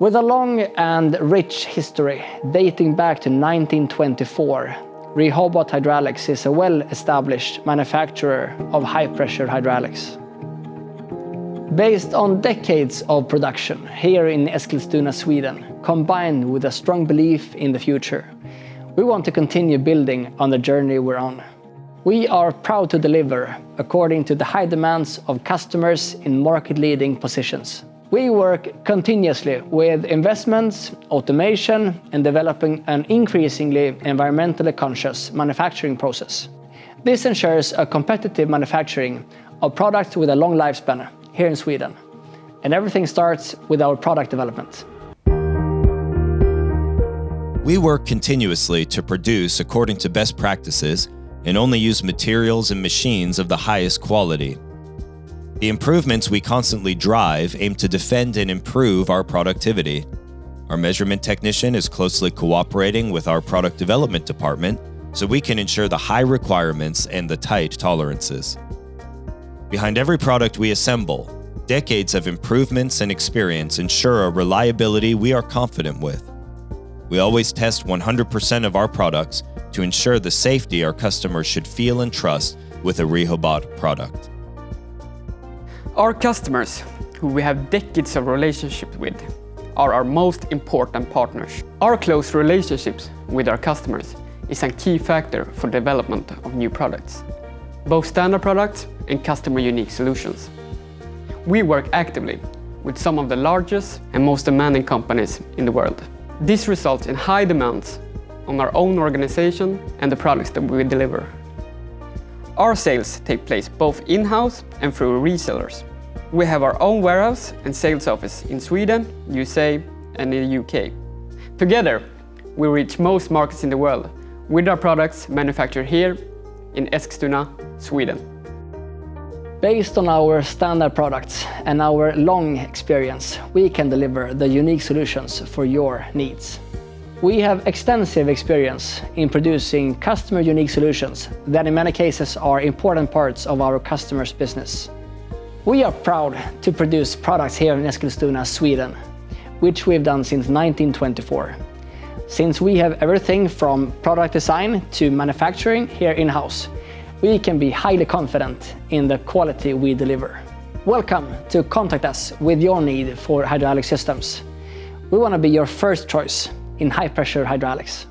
With a long and rich history dating back to 1924, Rehobot Hydraulics is a well-established manufacturer of high-pressure hydraulics. Based on decades of production here in Eskilstuna, Sweden, combined with a strong belief in the future, we want to continue building on the journey we're on. We are proud to deliver according to the high demands of customers in market-leading positions. We work continuously with investments, automation, and developing an increasingly environmentally conscious manufacturing process. This ensures a competitive manufacturing of products with a long lifespan here in Sweden. And everything starts with our product development. We work continuously to produce according to best practices and only use materials and machines of the highest quality. The improvements we constantly drive aim to defend and improve our productivity. Our measurement technician is closely cooperating with our product development department so we can ensure the high requirements and the tight tolerances. Behind every product we assemble, decades of improvements and experience ensure a reliability we are confident with. We always test 100% of our products to ensure the safety our customers should feel and trust with a Rehobot product. Our customers, who we have decades of relationship with, are our most important partners. Our close relationships with our customers is a key factor for development of new products, both standard products and customer unique solutions. We work actively with some of the largest and most demanding companies in the world. This results in high demands on our own organization and the products that we deliver. Our sales take place both in-house and through resellers. We have our own warehouse and sales office in Sweden, USA, and in the UK. Together, we reach most markets in the world with our products manufactured here in Eskilstuna, Sweden. Based on our standard products and our long experience, we can deliver the unique solutions for your needs. We have extensive experience in producing customer unique solutions that in many cases are important parts of our customers' business. We are proud to produce products here in Eskilstuna, Sweden, which we've done since 1924. Since we have everything from product design to manufacturing here in-house, we can be highly confident in the quality we deliver. Welcome to contact us with your need for hydraulic systems. We want to be your first choice in high-pressure hydraulics.